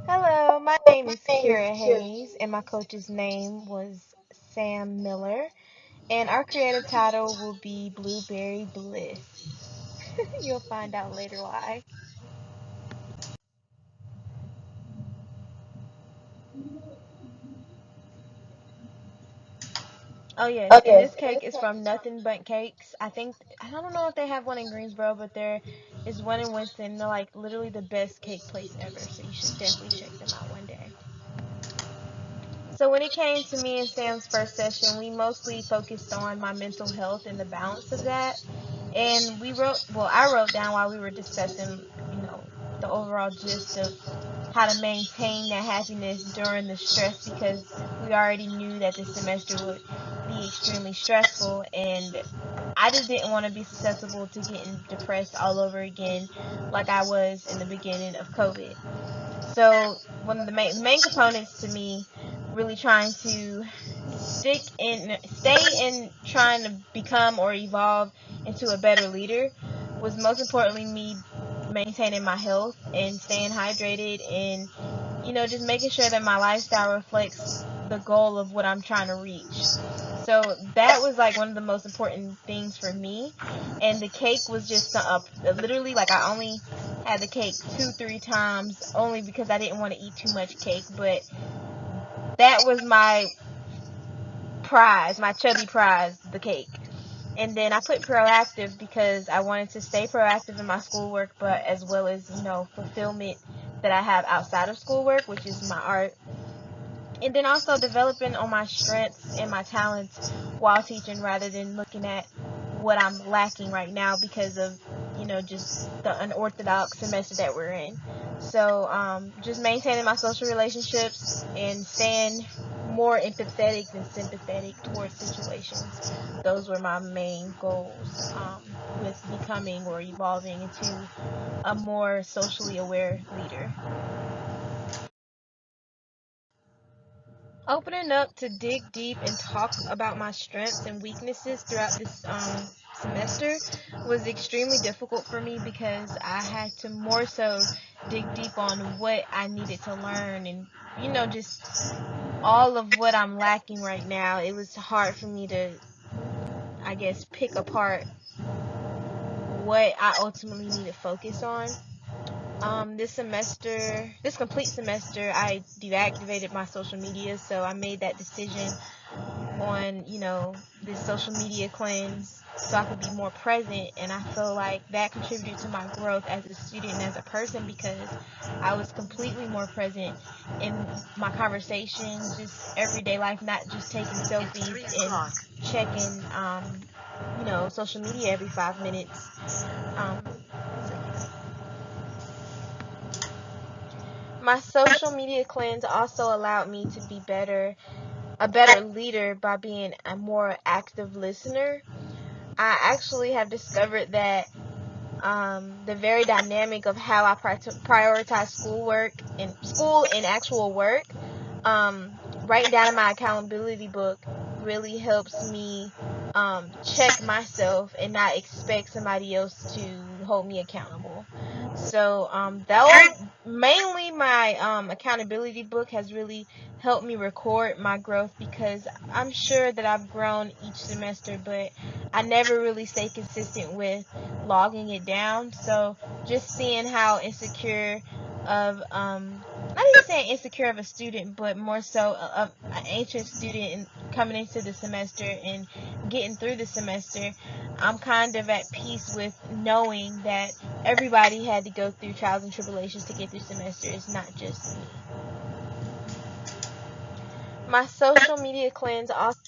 Hello, my name is Kyra Hayes, and my coach's name was Sam Miller, and our creative title will be Blueberry Bliss. You'll find out later why. Oh yes, and this cake is from Nothing But Cakes. I don't know if they have one in Greensboro, but there is one in Winston. They're like literally the best cake place ever, so you should definitely check them out one day. So when it came to me and Sam's first session, we mostly focused on my mental health and the balance of that. And I wrote down while we were discussing, the overall gist of how to maintain that happiness during the stress because we already knew that this semester would be extremely stressful, and I just didn't want to be susceptible to getting depressed all over again like I was in the beginning of COVID. So one of the main components to me really trying to stay in trying to become or evolve into a better leader was most importantly me maintaining my health and staying hydrated and just making sure that my lifestyle reflects the goal of what I'm trying to reach. So that was like one of the most important things for me, and the cake was just literally like I only had the cake 2-3 times only because I didn't want to eat too much cake, but that was my prize, my chubby prize, the cake. And then I put proactive because I wanted to stay proactive in my schoolwork, but as well as, fulfillment that I have outside of schoolwork, which is my art. And then also developing on my strengths and my talents while teaching rather than looking at what I'm lacking right now because of, just the unorthodox semester that we're in. So just maintaining my social relationships and staying more empathetic than sympathetic towards situations. Those were my main goals with becoming or evolving into a more socially aware leader. Opening up to dig deep and talk about my strengths and weaknesses throughout this semester was extremely difficult for me because I had to more so dig deep on what I needed to learn and just all of what I'm lacking right now. It was hard for me to, I guess, pick apart what I ultimately need to focus on. This complete semester, I deactivated my social media, so I made that decision on, this social media cleanse so I could be more present, and I feel like that contributed to my growth as a student and as a person because I was completely more present in my conversations, just everyday life, not just taking selfies and checking social media every 5 minutes. One second. My social media cleanse also allowed me to be a better leader by being a more active listener. I actually have discovered that the very dynamic of how I prioritize school and actual work, writing down in my accountability book really helps me check myself and not expect somebody else to hold me accountable. So that was mainly my accountability book has really helped me record my growth because I'm sure that I've grown each semester, but I never really stay consistent with logging it down. So just seeing how insecure of not even saying insecure of a student, but more so of an anxious student coming into the semester and getting through the semester, I'm kind of at peace with knowing that everybody had to go through trials and tribulations to get through semester. It's not just me. My social media cleanse also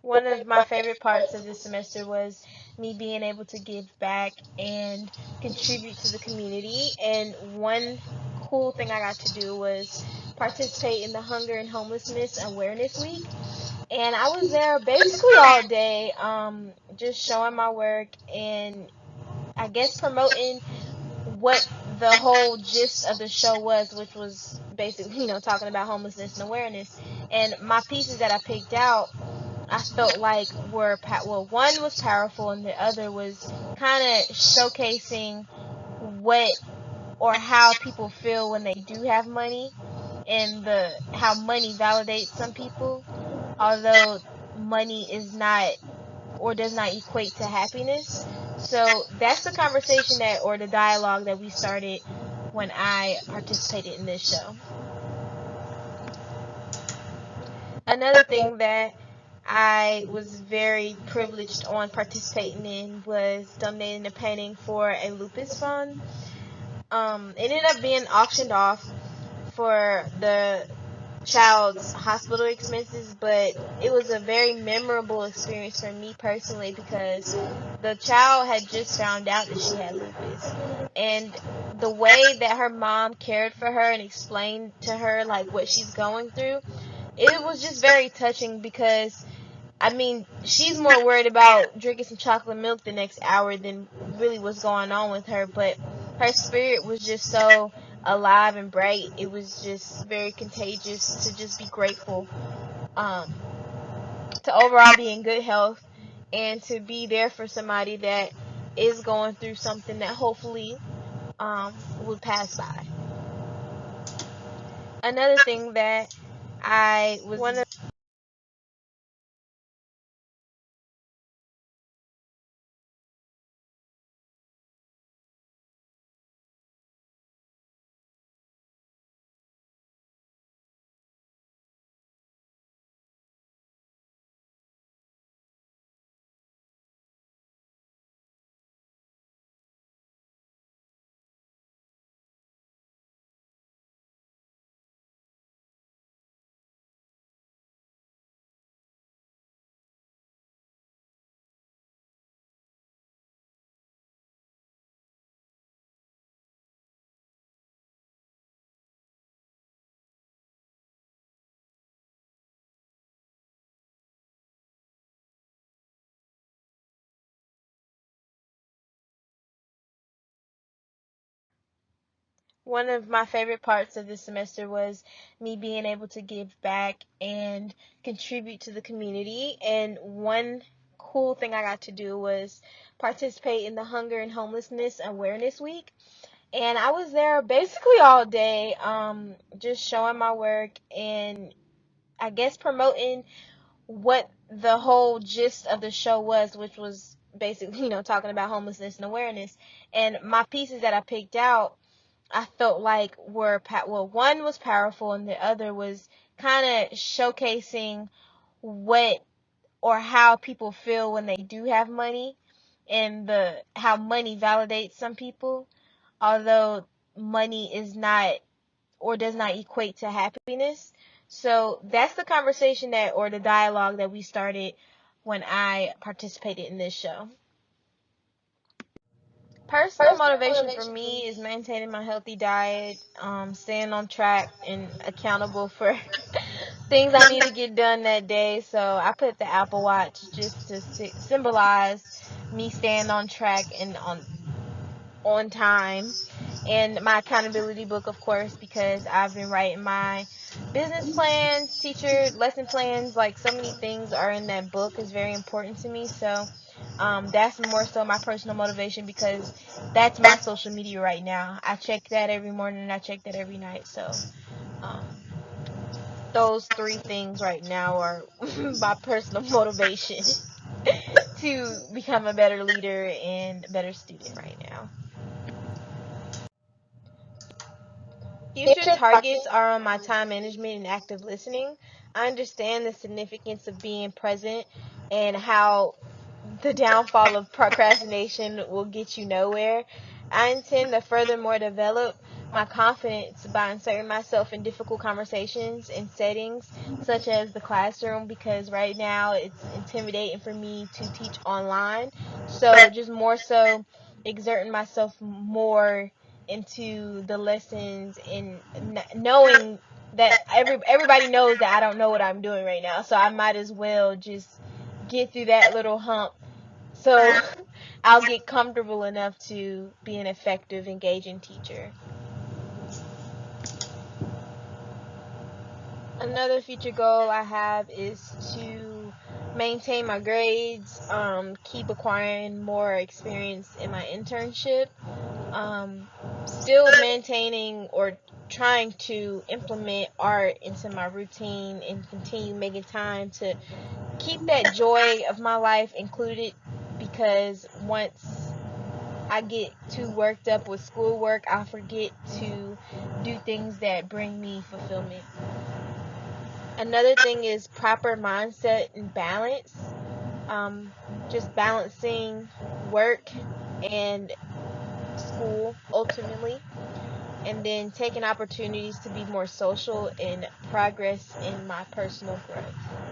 One of my favorite parts of this semester was me being able to give back and contribute to the community. And one cool thing I got to do was participate in the Hunger and Homelessness Awareness Week. And I was there basically all day, just showing my work and I guess promoting what the whole gist of the show was, which was basically, talking about homelessness and awareness. And my pieces that I picked out, I felt like were well, one was powerful and the other was kind of showcasing what or how people feel when they do have money and the how money validates some people, although money is not or does not equate to happiness. So that's the conversation that or the dialogue that we started when I participated in this show. Another thing that I was very privileged on participating in was donating a painting for a lupus fund. It ended up being auctioned off for the child's hospital expenses, but it was a very memorable experience for me personally because the child had just found out that she had lupus. And the way that her mom cared for her and explained to her like what she's going through, it was just very touching because I mean, she's more worried about drinking some chocolate milk the next hour than really what's going on with her. But her spirit was just so alive and bright. It was just very contagious to just be grateful, um, to overall be in good health and to be there for somebody that is going through something that hopefully would pass by. Another thing that I was one of my favorite parts of this semester was me being able to give back and contribute to the community. And one cool thing I got to do was participate in the Hunger and Homelessness Awareness Week. And I was there basically all day, just showing my work and I guess promoting what the whole gist of the show was, which was basically, talking about homelessness and awareness. And my pieces that I picked out, I felt like were well, one was powerful and the other was kind of showcasing what or how people feel when they do have money and the how money validates some people, although money is not or does not equate to happiness. So that's the conversation that or the dialogue that we started when I participated in this show. Personal motivation for me is maintaining my healthy diet, staying on track and accountable for things I need to get done that day. So I put the Apple Watch just to symbolize me staying on track and on time. And my accountability book, of course, because I've been writing my business plans, teacher lesson plans, like so many things are in that book is very important to me. So that's more so my personal motivation because that's my social media right now. I check that every morning and I check that every night. So um, those three things right now are my personal motivation to become a better leader and better student right now. Future targets are on my time management and active listening. I understand the significance of being present and how the downfall of procrastination will get you nowhere. I intend to furthermore develop my confidence by inserting myself in difficult conversations and settings such as the classroom, because right now it's intimidating for me to teach online. So just more so exerting myself more into the lessons and knowing that everybody knows that I don't know what I'm doing right now. So I might as well just get through that little hump so I'll get comfortable enough to be an effective, engaging teacher. Another future goal I have is to maintain my grades, keep acquiring more experience in my internship, still maintaining or trying to implement art into my routine and continue making time to keep that joy of my life included, because once I get too worked up with schoolwork, I forget to do things that bring me fulfillment. Another thing is proper mindset and balance. Um, just balancing work and school ultimately, and then taking opportunities to be more social and progress in my personal growth.